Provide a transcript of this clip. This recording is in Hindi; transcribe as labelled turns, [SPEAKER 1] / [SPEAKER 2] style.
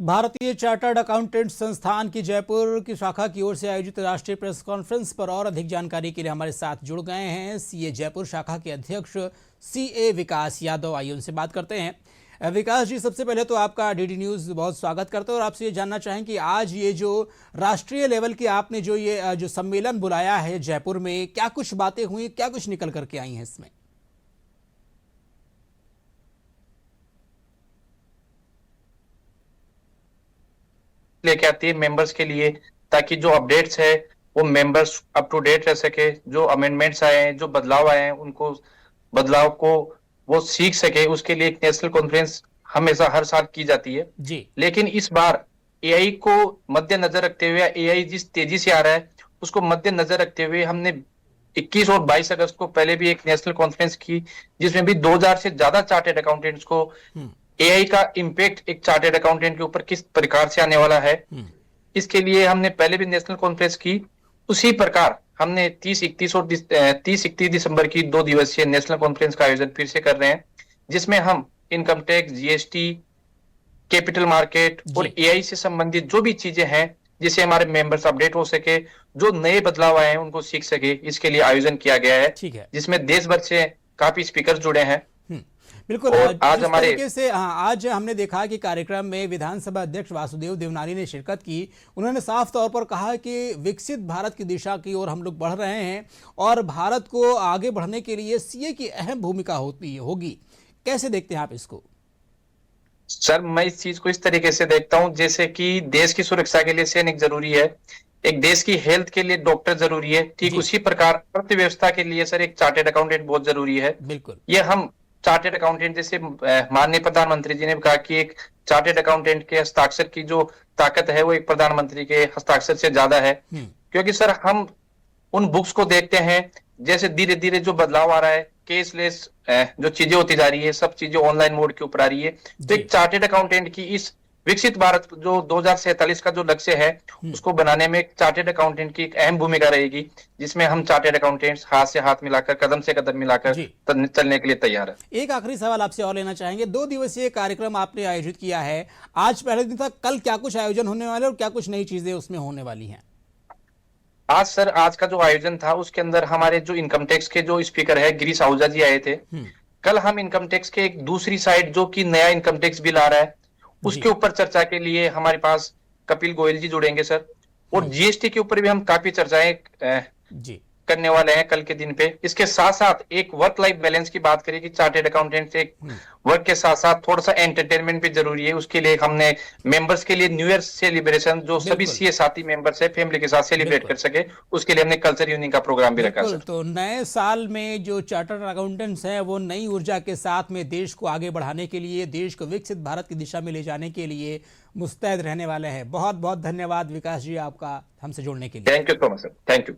[SPEAKER 1] भारतीय चार्टर्ड अकाउंटेंट संस्थान की जयपुर की शाखा की ओर से आयोजित राष्ट्रीय प्रेस कॉन्फ्रेंस पर और अधिक जानकारी के लिए हमारे साथ जुड़ गए हैं सीए जयपुर शाखा के अध्यक्ष सीए विकास यादव। आइए उनसे बात करते हैं। विकास जी, सबसे पहले तो आपका डीडी न्यूज़ बहुत स्वागत करते हैं और आपसे ये जानना चाहें कि आज ये जो राष्ट्रीय लेवल की आपने जो सम्मेलन बुलाया है जयपुर में, क्या कुछ बातें हुई, क्या कुछ निकल करके आई हैं इसमें?
[SPEAKER 2] लेके आती है मेंबर्स के लिए, ताकि जो अपडेट्स है वो मेंबर्स अप टू डेट रह सके। जो अमेंडमेंट्स आए हैं, जो बदलाव आए हैं, उनको बदलाव को वो सीख सके। उसके लिए एक नेशनल कॉन्फ्रेंस हमेशा हर साल की जाती है
[SPEAKER 1] जी।
[SPEAKER 2] लेकिन इस बार एआई को मद्देनजर रखते हुए, एआई जिस तेजी से आ रहा है उसको मद्देनजर रखते हुए हमने 21 और 22 अगस्त को पहले भी एक नेशनल कॉन्फ्रेंस की, जिसमें भी 2000 से ज्यादा चार्टर्ड अकाउंटेंट्स को एआई का इम्पैक्ट एक चार्टर्ड अकाउंटेंट के ऊपर किस प्रकार से आने वाला है, इसके लिए हमने पहले भी नेशनल कॉन्फ्रेंस की। उसी प्रकार हमने 30-31 दिसंबर की 2 दिवसीय नेशनल कॉन्फ्रेंस का आयोजन फिर से कर रहे हैं, जिसमें हम income tax, GST, capital market और एआई से संबंधित जो भी चीजें हैं, जिससे हमारे मेंबर्स अपडेट हो सके, जो नए बदलाव आए हैं उनको सीख सके, इसके लिए आयोजन किया गया है।
[SPEAKER 1] ठीक है,
[SPEAKER 2] जिसमें देश भर से काफी स्पीकर जुड़े हैं।
[SPEAKER 1] बिल्कुल।
[SPEAKER 2] आज हमारे
[SPEAKER 1] तरीके से आज हमने देखा कि कार्यक्रम में विधानसभा अध्यक्ष वासुदेव देवनानी ने शिरकत की। उन्होंने साफ तौर पर कहा कि विकसित भारत की दिशा की ओर हम लोग बढ़ रहे हैं और भारत को आगे बढ़ने के लिए सीए की अहम भूमिका होगी। कैसे देखते हैं आप इसको?
[SPEAKER 2] सर, मैं इस चीज को इस तरीके से देखता हूं, जैसे कि देश की सुरक्षा के लिए सैनिक जरूरी है, एक देश की हेल्थ के लिए डॉक्टर जरूरी है, ठीक उसी प्रकार अर्थव्यवस्था के लिए सर एक चार्टर्ड अकाउंटेंट बहुत जरूरी है।
[SPEAKER 1] बिल्कुल।
[SPEAKER 2] ये हम चार्टर्ड अकाउंटेंट, जैसे माननीय प्रधानमंत्री जी ने कहा कि एक चार्टर्ड अकाउंटेंट के हस्ताक्षर की जो ताकत है वो एक प्रधानमंत्री के हस्ताक्षर से ज्यादा है। क्योंकि सर हम उन बुक्स को देखते हैं, जैसे धीरे धीरे जो बदलाव आ रहा है, केसलेस जो चीजें होती जा रही है, सब चीजें ऑनलाइन मोड के ऊपर आ रही है। तो एक चार्टर्ड अकाउंटेंट की इस विकसित भारत जो 2047 का जो लक्ष्य है उसको बनाने में एक चार्टर्ड अकाउंटेंट की एक अहम भूमिका रहेगी, जिसमें हम चार्टर्ड अकाउंटेंट्स हाथ से हाथ मिलाकर, कदम से कदम मिलाकर चलने के लिए तैयार है।
[SPEAKER 1] एक आखिरी सवाल आपसे और लेना चाहेंगे। 2 दिवसीय कार्यक्रम आपने आयोजित किया है, आज पहले दिन था, कल क्या कुछ आयोजन होने वाले और क्या कुछ नई चीजें उसमें होने वाली हैं?
[SPEAKER 2] आज का जो आयोजन था उसके अंदर हमारे जो इनकम टैक्स के जो स्पीकर है गिरीश आहूजा जी आए थे। कल हम इनकम टैक्स के एक दूसरी साइड, जो कि नया इनकम टैक्स बिल आ रहा है, उसके ऊपर चर्चा के लिए हमारे पास कपिल गोयल जी जुड़ेंगे सर। और जीएसटी के ऊपर भी हम काफी चर्चाएं करने वाले हैं कल के दिन पे। इसके साथ साथ एक वर्क लाइफ बैलेंस की बात करें कि चार्टर्ड अकाउंटेंट से वर्क के साथ साथ थोड़ा सा एंटरटेनमेंट भी जरूरी है। उसके लिए हमने मेंबर्स के लिए न्यू ईयर सेलिब्रेशन, जो सभी सीए साथी मेंबर्स है फैमिली के साथ सेलिब्रेट कर सके, उसके लिए हमने कल्चर यूनियन का प्रोग्राम भी रखा सर।
[SPEAKER 1] तो नए साल में जो चार्टर्ड अकाउंटेंट्स हैं वो नई ऊर्जा के साथ में देश को आगे बढ़ाने के लिए, देश को विकसित भारत की दिशा में ले जाने के लिए मुस्तैद रहने वाले हैं। बहुत बहुत धन्यवाद विकास जी आपका हमसे जुड़ने के लिए।
[SPEAKER 2] Thank you so much sir, thank you.